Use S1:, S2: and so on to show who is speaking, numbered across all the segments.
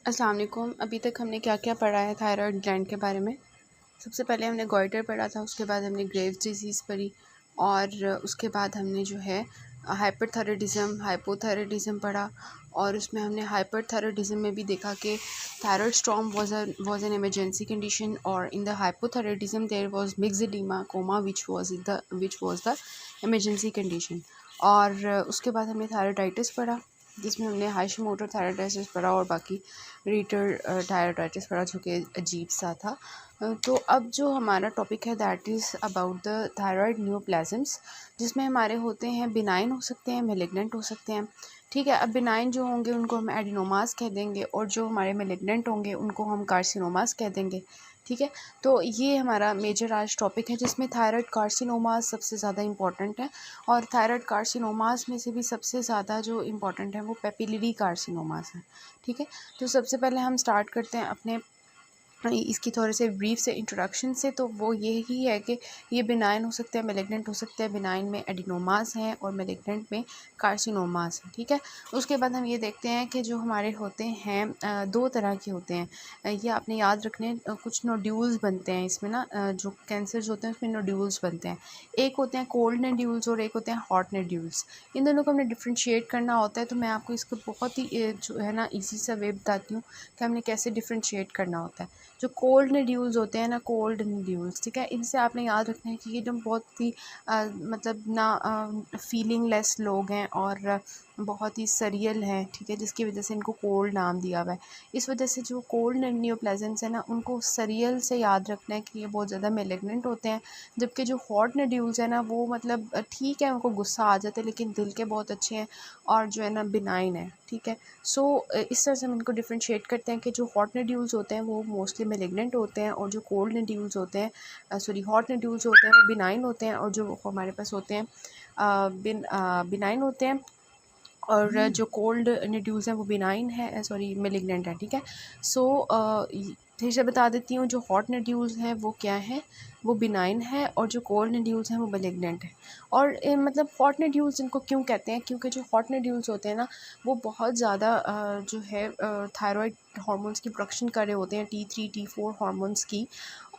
S1: अस्सलाम वालेकुम। अभी तक हमने क्या क्या पढ़ा है थायराइड ग्लैंड के बारे में। सबसे पहले हमने गॉइटर पढ़ा था, उसके बाद हमने ग्रेव्स डिजीज़ पढ़ी और उसके बाद हमने जो है हाइपरथायराइडिज़म हाइपोथायराइडिज़म पढ़ा। और उसमें हमने हाइपरथायराइडिज़म में भी देखा कि thyroid storm was an emergency condition और in the hypothyroidism there was myxoedema coma which was the emergency condition. और उसके बाद हमने थायराइडाइटिस पढ़ा, जिसमें हमने हाशिमोटो थायराइडाइटिस पढ़ा और बाकी रीटर थायराइडाइटिस पढ़ा, जो कि अजीब सा था। तो अब जो हमारा टॉपिक है that is about the thyroid neoplasms, जिसमें हमारे होते हैं बिनाइन हो सकते हैं, मैलिग्नेंट हो सकते हैं। ठीक है, अब बिनाइन जो होंगे उनको हम एडिनोमास कह देंगे और जो हमारे मैलिग्नेंट होंगे उनको हम कार्सिनोमास कह देंगे। ठीक है, तो ये हमारा मेजर आज टॉपिक है, जिसमें थायराइड कार्सिनोमास सबसे ज़्यादा इंपॉर्टेंट है। और थायराइड कार्सिनोमास में से भी सबसे ज़्यादा जो इम्पॉर्टेंट है वो पेपिलरी कार्सिनोमास है। ठीक है, तो सबसे पहले हम स्टार्ट करते हैं अपने इसकी थोड़े से ब्रीफ से इंट्रोडक्शन से। तो वो यही है कि ये बिनाइन हो सकते हैं, मैलिग्नेंट हो सकते हैं। बिनाइन में एडिनोमास हैं और मैलिग्नेंट में कार्सिनोमास हैं। ठीक है, उसके बाद हम ये देखते हैं कि जो हमारे होते हैं दो तरह के होते हैं। ये आपने याद रखने, कुछ नोड्यूल्स बनते हैं इसमें ना, जो कैंसर्स होते हैं उसमें नोड्यूल्स बनते हैं। एक होते हैं कोल्ड नोड्यूल्स और एक होते हैं हॉट नोड्यूल्स। इन दोनों को हमने डिफ्रेंशिएट करना होता है। तो मैं आपको इसको बहुत ही जो है ना ईजी सा वे बताती हूँ कि हमने कैसे डिफ्रेंशिएट करना होता है। जो कोल्ड नोड्यूल्स होते हैं ना, कोल्ड नोड्यूल्स, ठीक है, इनसे आपने याद रखना है कि ये जो बहुत ही मतलब ना फीलिंग लेस लोग हैं और बहुत ही सरियल हैं। ठीक है, जिसकी वजह से इनको कोल्ड नाम दिया हुआ है। इस वजह से जो कोल्ड न्यूप्लेजेंट्स है ना, उनको सरियल से याद रखना है कि ये बहुत ज़्यादा मेलिग्नेंट होते हैं। जबकि जो हॉट नोड्यूल्स है ना, वो मतलब ठीक है, उनको गुस्सा आ जाता है लेकिन दिल के बहुत अच्छे हैं और जो है ना बिनाइन है। ठीक है, सो इस तरह से हम इनको डिफ्रेंशिएट करते हैं कि जो हॉट नोड्यूल्स होते हैं वो मोस्टली मेलिग्नेंट होते हैं और जो कोल्ड नोड्यूल्स होते हैं हॉट नोड्यूल्स होते हैं वो बिनाइन होते हैं और जो हमारे पास होते हैं बिनाइन होते हैं और जो कोल्ड नोड्यूल्स हैं वो बिनाइन है, मेलिग्नेंट है। ठीक है, सो फिर से बता देती हूँ, जो हॉट नोड्यूल्स हैं वो क्या है, वो बिनाइन है और जो कोल्ड नोड्यूल्स हैं वो मेलिग्नेंट है। और मतलब हॉट नोड्यूल्स इनको क्यों कहते हैं, क्योंकि जो हॉट नोड्यूल्स होते हैं ना, वो बहुत ज़्यादा जो है थायराइड हार्मोन्स की प्रोडक्शन कर रहे होते हैं, T3 T4 हार्मोन्स की।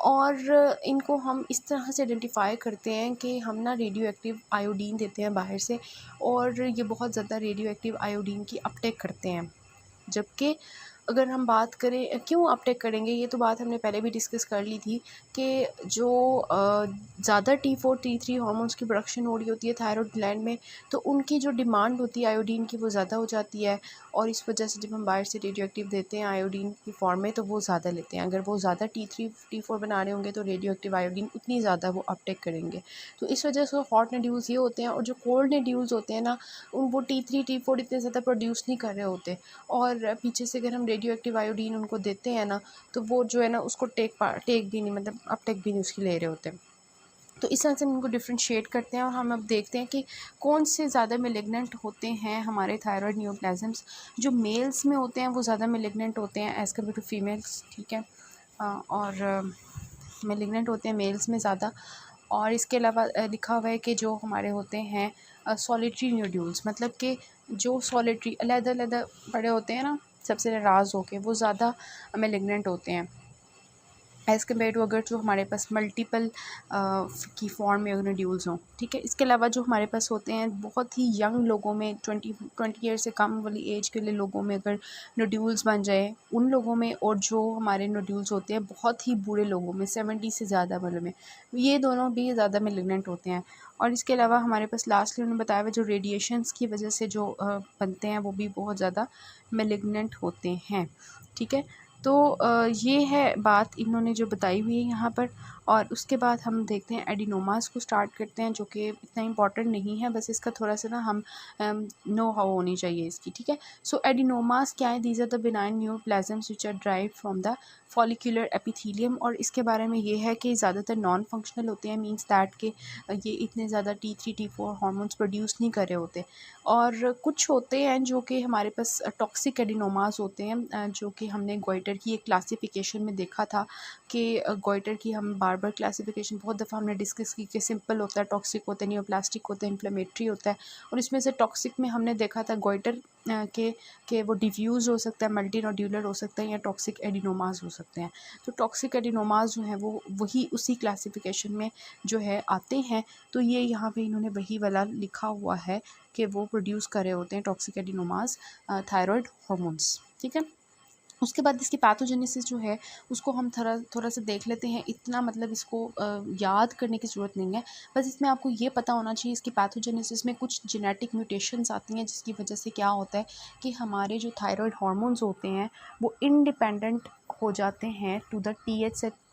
S1: और इनको हम इस तरह से आइडेंटिफाई करते हैं कि हम ना रेडियो एक्टिव आयोडीन देते हैं बाहर से और ये बहुत ज़्यादा रेडियो एक्टिव आयोडीन की अपटेक करते हैं। जबकि अगर हम बात करें क्यों अपटेक करेंगे, ये तो बात हमने पहले भी डिस्कस कर ली थी कि जो ज़्यादा T4 T3 हार्मोन्स की प्रोडक्शन हो रही होती है थायराइड ग्लैंड में, तो उनकी जो डिमांड होती है आयोडीन की वो ज़्यादा हो जाती है। और इस वजह से जब हम बाहर से रेडियो एक्टिव देते हैं आयोडीन की फॉर्म में, तो वो ज़्यादा लेते हैं। अगर वो ज़्यादा T3 T4 बना रहे होंगे तो रेडियो एक्टिव आयोडीन उतनी ज़्यादा वो अपटेक करेंगे। तो इस वजह से हॉट नोड्यूल्स ये होते हैं। और जो कोल्ड नोड्यूल्स होते हैं ना, वो T3 T4 इतने ज़्यादा प्रोड्यूस नहीं कर रहे होते। और पीछे से अगर हम रेडियो एक्टिव आयोडीन उनको देते हैं ना, तो वो जो है ना उसको टेक भी नहीं, मतलब अपटेक भी नहीं उसकी ले रहे होते। तो इस तरह से हम उनको डिफ्रेंशिएट करते हैं और हम अब देखते हैं कि कौन से ज़्यादा मेलिग्नेंट होते हैं हमारे थायराइड न्यूप्लाज़म्स। जो मेल्स में होते हैं वो ज़्यादा मेलिग्नेंट होते हैं एज़ कम्पेयर टू फीमेल्स। ठीक है, और मेलिग्नेंट होते हैं मेल्स में ज़्यादा। और इसके अलावा लिखा हुआ है कि जो हमारे होते हैं सॉलिटरी नोड्यूल्स, मतलब कि जो सॉलिटरी अलग-अलग पड़े होते हैं ना, सबसे नाराज़ होके, वो ज़्यादा मेलिग्नेंट होते हैं एज़ कम्पेयर टू अगर जो हमारे पास मल्टीपल की फॉर्म में नोड्यूल्स हों। ठीक है, इसके अलावा जो हमारे पास होते हैं बहुत ही यंग लोगों में, 20 ईयर से कम वाली एज के लिए लोगों में अगर नोड्यूल्स बन जाए उन लोगों में, और जो हमारे नोड्यूल्स होते हैं बहुत ही बूढ़े लोगों में 70 से ज़्यादा वालों में, ये दोनों भी ज़्यादा मेलिग्नेंट होते हैं। और इसके अलावा हमारे पास लास्टली उन्होंने बताया हुआ जो रेडिएशंस की वजह से जो बनते हैं वो भी बहुत ज़्यादा मेलिग्नेंट होते हैं। ठीक है, तो ये है बात इन्होंने जो बताई हुई है यहाँ पर। और उसके बाद हम देखते हैं एडिनोमास को स्टार्ट करते हैं, जो कि इतना इम्पॉर्टेंट नहीं है, बस इसका थोड़ा सा ना हम नो हाउ होनी चाहिए इसकी। ठीक है, सो एडिनोमास क्या है, these are the benign neoplasms which are derived from the follicular epithelium. और इसके बारे में ये है कि ज़्यादातर नॉन फंक्शनल होते हैं, मींस दैट के ये इतने ज़्यादा T3 T4 हार्मोन्स प्रोड्यूस नहीं कर रहे होते। और कुछ होते हैं जो कि हमारे पास टॉक्सिक एडिनोमास होते हैं, जो कि हमने गोइटर गोइटर की एक क्लासिफिकेशन में देखा था कि गोइटर की हम बार बार क्लासिफिकेशन बहुत दफ़ा हमने डिस्कस की कि सिंपल होता है, टॉक्सिक होता है, नियोप्लास्टिक होता है, इन्फ्लेमेटरी होता है। और इसमें से टॉक्सिक में हमने देखा था गोइटर के वो डिफ्यूज़ हो सकता है, मल्टी नोड्यूलर हो सकता है, या टॉक्सिक एडिनोमास हो सकते हैं। तो टॉक्सिक एडिनोमास जो है वो वही उसी क्लासिफिकेशन में जो है आते हैं। तो ये यहाँ पे इन्होंने वही वाला लिखा हुआ है कि वो प्रोड्यूस कर रहे होते हैं टॉक्सिक एडिनोमास थायराइड हार्मोन्स, ठीक है। उसके बाद इसकी पैथोजेनेसिस जो है उसको हम थोड़ा सा देख लेते हैं। इतना मतलब इसको याद करने की ज़रूरत नहीं है, बस इसमें आपको ये पता होना चाहिए इसकी पैथोजेनेसिस में कुछ जेनेटिक म्यूटेशंस आती हैं, जिसकी वजह से क्या होता है कि हमारे जो थायराइड हार्मोन्स होते हैं वो इंडिपेंडेंट हो जाते हैं to the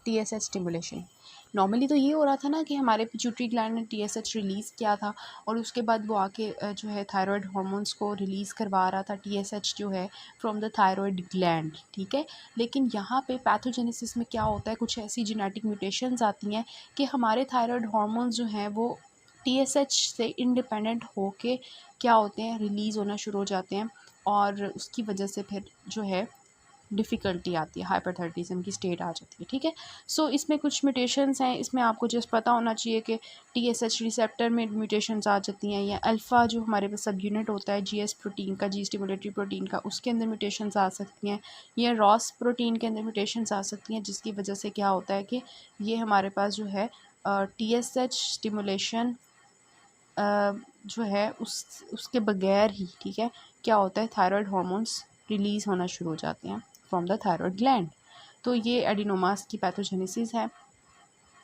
S1: TSH stimulation. Normally तो ये हो रहा था ना कि हमारे पिट्यूटरी ग्लैंड ने TSH रिलीज़ किया था और उसके बाद वो आके जो है थायराइड हार्मोन्स को रिलीज़ करवा रहा था, TSH जो है फ्रॉम द थायराइड ग्लैंड, ठीक है। लेकिन यहाँ पे पैथोजेनेसिस में क्या होता है, कुछ ऐसी जेनेटिक म्यूटेशंस आती हैं कि हमारे थायराइड हार्मोन्स जो हैं वो TSH से इंडिपेंडेंट होके क्या होते हैं, रिलीज़ होना शुरू हो जाते हैं और उसकी वजह से फिर जो है डिफ़िकल्टी आती है, हाइपरथायराइडिज़म की स्टेट आ जाती है, ठीक है। सो इसमें कुछ म्यूटेशंस हैं, इसमें आपको जस्ट पता होना चाहिए कि TSH रिसेप्टर में म्यूटेशंस आ जाती हैं, या अल्फ़ा जो हमारे पास सब यूनिट होता है GS प्रोटीन का, जी स्टिमुलेटरी प्रोटीन का, उसके अंदर म्यूटेशंस आ सकती हैं, या रॉस प्रोटीन के अंदर म्यूटेशंस आ सकती हैं, जिसकी वजह से क्या होता है कि ये हमारे पास जो है TSH स्टिमुलेशन जो है उसके बगैर ही, ठीक है, क्या होता है, थायराइड हार्मोन्स रिलीज़ होना शुरू हो जाते हैं फ्रॉम द थायराइड ग्लैंड। तो ये एडिनोमास की पैथोजेनेसिस है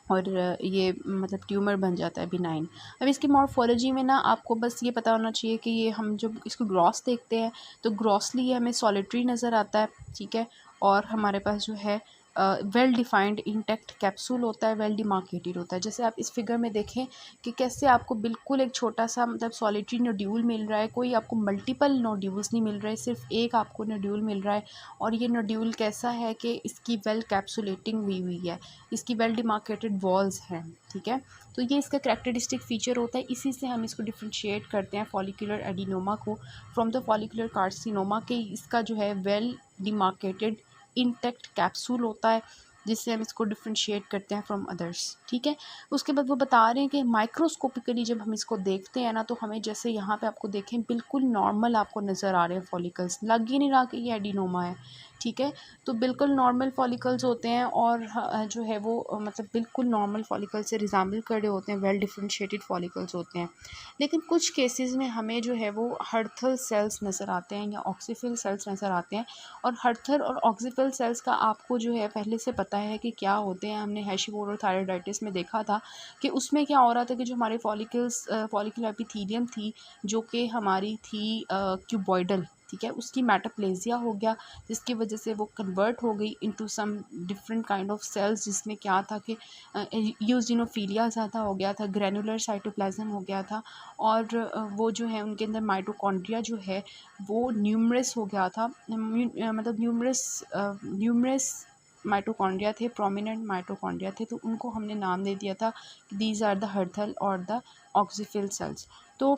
S1: और ये मतलब ट्यूमर बन जाता है बिनाइन। अब इसकी मॉर्फोलॉजी में ना आपको बस ये पता होना चाहिए कि ये हम जब इसको ग्रॉस देखते हैं तो ग्रॉसली ये हमें सॉलिटरी नज़र आता है, ठीक है। और हमारे पास जो है वेल डिफाइंड इंटेक्ट कैप्सूल होता है, वेल डिमार्केटेड होता है। जैसे आप इस फिगर में देखें कि कैसे आपको बिल्कुल एक छोटा सा मतलब सॉलिटरी नोड्यूल मिल रहा है, कोई आपको मल्टीपल नोड्यूल्स नहीं मिल रहे, सिर्फ एक आपको नोड्यूल मिल रहा है। और ये नोड्यूल कैसा है कि इसकी वेल कैप्सुलेटिंग हुई है, इसकी वेल डिमार्केटेड वॉल्स हैं, ठीक है। तो ये इसका कैरेक्टरिस्टिक फ़ीचर होता है, इसी से हम इसको डिफ्रेंशिएट करते हैं फॉलिकुलर एडिनोमा को फ्रॉम द फॉलिकुलर कार्सिनोमा के। इसका जो है वेल डिमार्केटेड इंटेक्ट कैप्सूल होता है, जिससे हम इसको डिफ्रेंशिएट करते हैं फ्रॉम अदर्स, ठीक है। उसके बाद वो बता रहे हैं कि माइक्रोस्कोपिकली जब हम इसको देखते हैं ना, तो हमें जैसे यहाँ पे आपको देखें बिल्कुल नॉर्मल आपको नज़र आ रहे हैं फॉलिकल्स, लग ही नहीं रहा कि ये एडिनोमा है, ठीक है। तो बिल्कुल नॉर्मल फॉलिकल्स होते हैं और जो है वो मतलब बिल्कुल नॉर्मल फॉलिकल से रिजेंबल कर रहे होते हैं, वेल डिफ्रेंशिएटेड फॉलिकल्स होते हैं। लेकिन कुछ केसेस में हमें जो है वो हर्थल सेल्स नज़र आते हैं या ऑक्सीफिल सेल्स नज़र आते हैं। और हर्थल और ऑक्सीफिल सेल्स का आपको जो है पहले से पता है कि क्या होते हैं। हमने हैशीमोटो थायराइडाइटिस में देखा था कि उसमें क्या हो रहा था कि जो हमारे फॉलिकुलर एपिथेलियम थी, जो कि हमारी थी क्यूबॉइडल, ठीक है, उसकी मेटाप्लेजिया हो गया, जिसकी वजह से वो कन्वर्ट हो गई into some different kind of cells, जिसमें क्या था कि यूजिनोफिलिया ज़्यादा हो गया था, ग्रैनुलर साइटोप्लाज्म हो गया था। और वो जो है उनके अंदर माइटोकॉन्ड्रिया जो है वो न्यूमरस हो गया था, मतलब न्यूमरस माइटोकॉन्ड्रिया थे, प्रोमिनेंट माइटोकॉन्ड्रिया थे। तो उनको हमने नाम दे दिया था दीज आर द हर्थल और द ऑक्सीफिल सेल्स। तो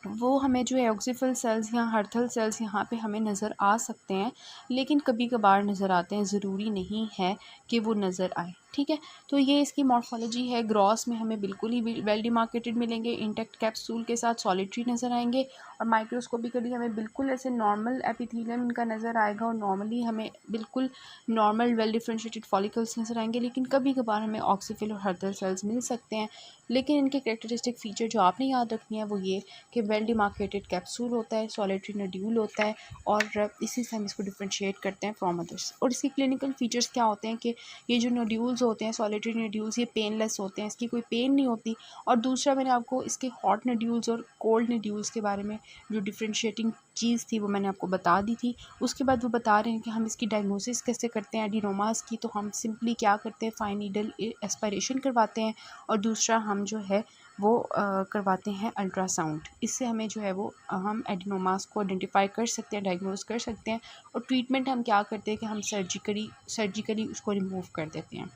S1: वो हमें जो है ऑक्सीफिल सेल्स या हर्थल सेल्स यहाँ पे हमें नज़र आ सकते हैं, लेकिन कभी कभार नज़र आते हैं, ज़रूरी नहीं है कि वो नज़र आए, ठीक है। तो ये इसकी मॉर्फोलॉजी है। ग्रॉस में हमें बिल्कुल ही वेल डिमार्केटेड मिलेंगे, इंटेक्ट कैप्सूल के साथ सॉलिटरी नज़र आएंगे। और माइक्रोस्कोपिकली हमें बिल्कुल ऐसे नॉर्मल एपिथेलियम इनका नज़र आएगा और नॉर्मली हमें बिल्कुल नॉर्मल वेल डिफ्रेंशिएटेड फॉलिकल्स नज़र आएंगे। लेकिन कभी कभार हमें ऑक्सीफिल और हर्थल सेल्स मिल सकते हैं। लेकिन इनके कैरेक्टरिस्टिक फ़ीचर जो आपने याद रखनी है वो ये कि वेल डिमार्केटेड कैप्सूल होता है, सॉलिटरी नोड्यूल होता है, और इसी से हम इसको डिफ्रेंशिएट करते हैं फ्रॉम अदर्स। और इसकी क्लिनिकल फीचर्स क्या होते हैं कि ये जो नोड्यूल्स होते हैं, सॉलिटरी नोड्यूल्स, ये पेनलेस होते हैं, इसकी कोई पेन नहीं होती। और दूसरा मैंने आपको इसके हॉट नोड्यूल्स और कोल्ड नोड्यूल्स के बारे में जो डिफ्रेंशिएटिंग चीज़ थी वो मैंने आपको बता दी थी। उसके बाद वो बता रहे हैं कि हम इसकी डायग्नोसिस कैसे करते हैं एडिनोमास की। तो हम सिंपली क्या करते हैं, फाइन नीडल एस्पायरेशन करवाते हैं, और दूसरा हम जो है वो करवाते हैं अल्ट्रासाउंड। इससे हमें जो है वो हम एडिनोमास को आइडेंटिफाई कर सकते हैं, डायग्नोस कर सकते हैं। और ट्रीटमेंट हम क्या करते हैं कि हम सर्जिकली उसको रिमूव कर देते हैं।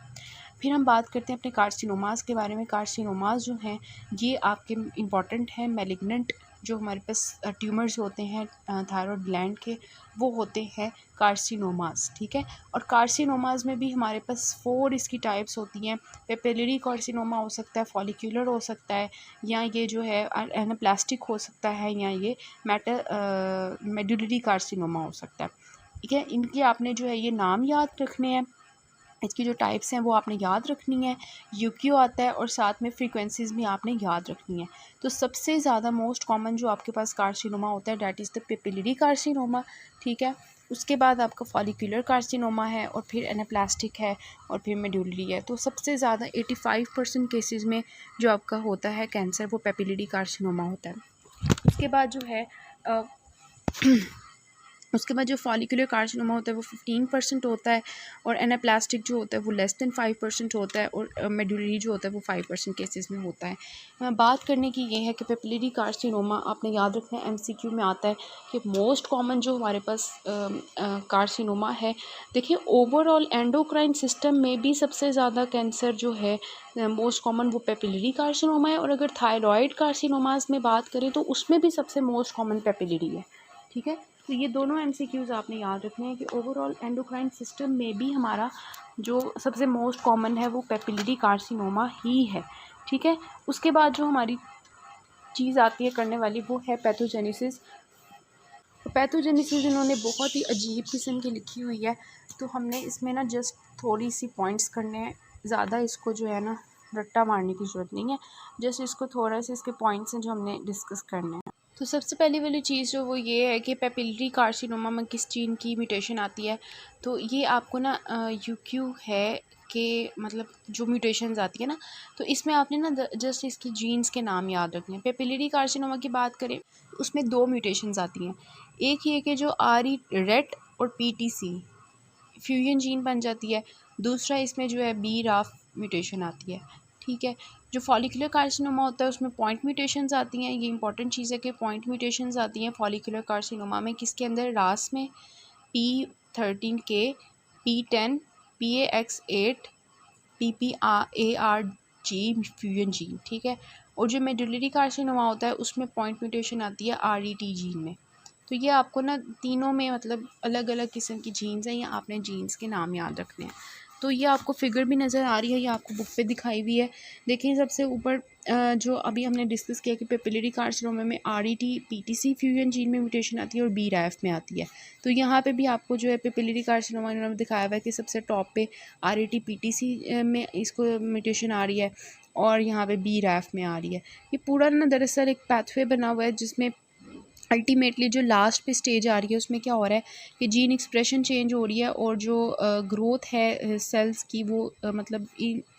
S1: फिर हम बात करते हैं अपने कार्सिनोमास के बारे में। कार्सिनोमास जो हैं ये आपके इम्पॉर्टेंट हैं, मैलिग्नेंट जो हमारे पास ट्यूमर्स होते हैं थायराइड ग्लैंड के, वो होते हैं कार्सिनोमास, ठीक है। और कार्सिनोमास में भी हमारे पास 4 इसकी टाइप्स होती हैं। पेपिलरी कार्सिनोमा हो सकता है, फॉलिक्यूलर हो सकता है, या ये जो है एनाप्लास्टिक हो सकता है, या ये मेडुलरी कार्सिनोमा हो सकता है, ठीक है। इनके आपने जो है ये नाम याद रखने हैं, इसकी जो टाइप्स हैं वो आपने याद रखनी है। यूक्यू आता है और साथ में फ्रीक्वेंसीज़ भी आपने याद रखनी है। तो सबसे ज़्यादा मोस्ट कॉमन जो आपके पास कार्सिनोमा होता है that is the papillary carcinoma, ठीक है। उसके बाद आपका फॉलिकुलर कार्सिनोमा है, और फिर एनाप्लास्टिक है, और फिर मेडुलरी है। तो सबसे ज़्यादा 85% केसेस में जो आपका होता है कैंसर वो पेपिलरी कार्सिनोमा होता है। उसके बाद जो है उसके बाद जो फॉलिकुलर कार्सिनोमा होता है वो 15% होता है, और एनाप्लास्टिक जो होता है वो लेस देन 5% होता है, और मेडुलरी जो होता है वो 5% केसेस में होता है। बात करने की ये है कि पेपिलरी कार्सिनोमा आपने याद रखना है, MCQ में आता है कि मोस्ट कॉमन जो हमारे पास कार्सिनोमा है। देखिए ओवरऑल एंडोक्राइन सिस्टम में भी सबसे ज़्यादा कैंसर जो है मोस्ट कॉमन वो पेपिलरी कार्सिनोमा है, और अगर थायराइड कार्सिनोमास में बात करें तो उसमें भी सबसे मोस्ट कॉमन पेपिलरी है, ठीक है। तो ये दोनों MCQs आपने याद रखने हैं कि ओवरऑल एंडोक्राइन सिस्टम में भी हमारा जो सबसे मोस्ट कॉमन है वो पेपिलरी कार्सिनोमा ही है, ठीक है। उसके बाद जो हमारी चीज़ आती है करने वाली वो है पैथोजेनेसिस। पैथोजेनेसिस इन्होंने बहुत ही अजीब किस्म की लिखी हुई है, तो हमने इसमें ना जस्ट थोड़ी सी पॉइंट्स करने हैं, ज़्यादा इसको जो है ना रट्टा मारने की ज़रूरत नहीं है, जस्ट इसको थोड़ा सा इसके पॉइंट्स हैं जो हमने डिस्कस करने हैं। तो सबसे पहली वाली चीज़ जो वो ये है कि पेपिलरी कार्सिनोमा में किस जीन की म्यूटेशन आती है। तो ये आपको ना यूक्यू है कि मतलब जो म्यूटेशंस आती है ना, तो इसमें आपने ना जस्ट इसकी जीन्स के नाम याद रखने हैं। पेपिलरी कार्सिनोमा की बात करें उसमें 2 म्यूटेशंस आती हैं। एक ये कि जो RE रेट और PTC फ्यूजन जीन बन जाती है, दूसरा इसमें जो है BRAF म्यूटेशन आती है, ठीक है। जो फॉलिकुलर कार्सिनोमा होता है उसमें पॉइंट म्यूटेशंस आती हैं। ये इंपॉर्टेंट चीज़ है कि पॉइंट म्यूटेशंस आती हैं फॉलिकुलर कार्सिनोमा में, किसके अंदर, रास में, P13K, P10, PAX8, PPARG fusion gene, ठीक है। और जो मेडुलरी कार्सिनोमा होता है उसमें पॉइंट म्यूटेशन आती है RET जीन में। तो ये आपको ना तीनों में मतलब अलग अलग किस्म की जीन्स हैं, या आपने जीन्स के नाम याद रखने हैं। तो ये आपको फिगर भी नज़र आ रही है, ये आपको बुक पे दिखाई हुई है। देखिए सबसे ऊपर जो अभी हमने डिस्कस किया कि पेपिलरी कार्सिनोमा में RET PTC फ्यूजन जीन में म्यूटेशन आती है और BRAF में आती है। तो यहाँ पे भी आपको जो है पेपिलरी कार्सिनोमा इन्होंने दिखाया हुआ है कि सबसे टॉप पे RET PTC में इसको म्यूटेशन आ रही है, और यहाँ पे BRAF में आ रही है। ये पूरा ना दरअसल एक पैथवे बना हुआ है जिसमें अल्टीमेटली जो लास्ट पे स्टेज आ रही है उसमें क्या हो रहा है कि जीन एक्सप्रेशन चेंज हो रही है, और जो ग्रोथ है सेल्स की वो मतलब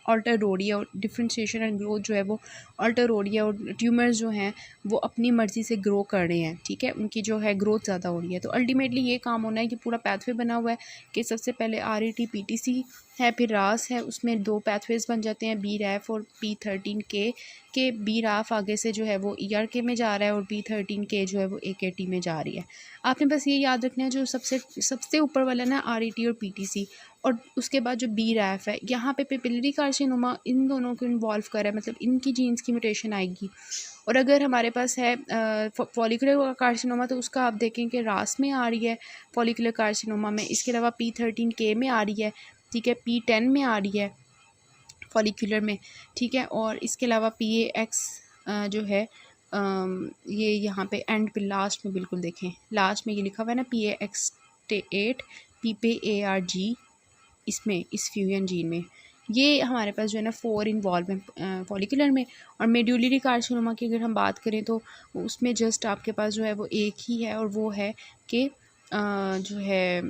S1: ऑल्टर हो रही है, और डिफ्रेंशिएशन एंड ग्रोथ जो है वो ऑल्टर हो रही है, और ट्यूमर्स जो हैं वो अपनी मर्ज़ी से ग्रो कर रहे हैं, ठीक है, उनकी जो है ग्रोथ ज़्यादा हो रही है। तो अल्टीमेटली ये काम होना है कि पूरा पैथवे बना हुआ है कि सबसे पहले RET PTC है, फिर रास है, उसमें 2 पैथवेज बन जाते हैं BRAF और P13K के। BRAF आगे से जो है वो ERK में जा रहा है, और P13K जो है वो AKT में जा रही है। आपने बस ये याद रखना है जो सबसे ऊपर वाला ना RET और PTC, और उसके बाद जो BRAF है, यहाँ पे पेपिलरी कार्सिनोमा इन दोनों को इन्वॉल्व कर रहा है, मतलब इनकी जीन्स की म्यूटेशन आएगी। और अगर हमारे पास है फॉलिकुलर कार्सिनोमा तो उसका आप देखें कि रास में आ रही है फॉलिकुलर कार्सिनोमा में, इसके अलावा P13K में आ रही है, ठीक है, P10 में आ रही है फॉलिकुलर में, ठीक है, और इसके अलावा PAX जो है ये यहाँ पे एंड पे लास्ट में बिल्कुल देखें, लास्ट में ये लिखा हुआ है ना PAX8 PPARG, इसमें इस फ्यूजन जीन में ये हमारे पास जो है ना 4 इन्वॉल्व हैं फॉलिकुलर में। और मेडुलरी कार्सिनोमा की अगर हम बात करें तो उसमें जस्ट आपके पास जो है वो एक ही है, और वो है कि जो है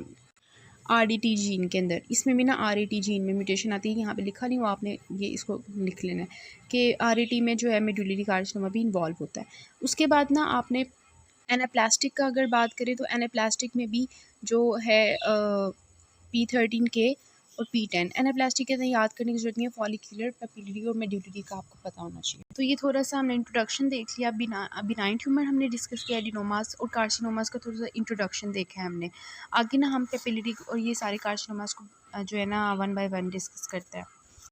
S1: RET जीन के अंदर, इसमें भी ना RET जीन में म्यूटेशन आती है। यहाँ पे लिखा नहीं हुआ, आपने ये इसको लिख लेना है कि RET में जो है मेडुलरी कार्सिनोमा भी इन्वॉल्व होता है। उसके बाद ना आपने एनाप्लास्टिक का अगर बात करें तो एनाप्लास्टिक में भी जो है P13K और P10 एनाप्लास्टिक के अंदर याद करने की जरूरत नहीं है, फॉलिकुलर, पेपिलरी और मेडुलरी का आपको पता होना चाहिए। तो ये थोड़ा सा हमने इंट्रोडक्शन देख लिया, बिनाइन ट्यूमर हमने डिस्कस किया, एडिनोमास और कार्सिनोमास का थोड़ा सा इंट्रोडक्शन देखा है हमने। आगे ना हम पेपिलरी और ये सारे कार्सिनोमास को जो है ना 1 बाय 1 डिस्कस करते हैं।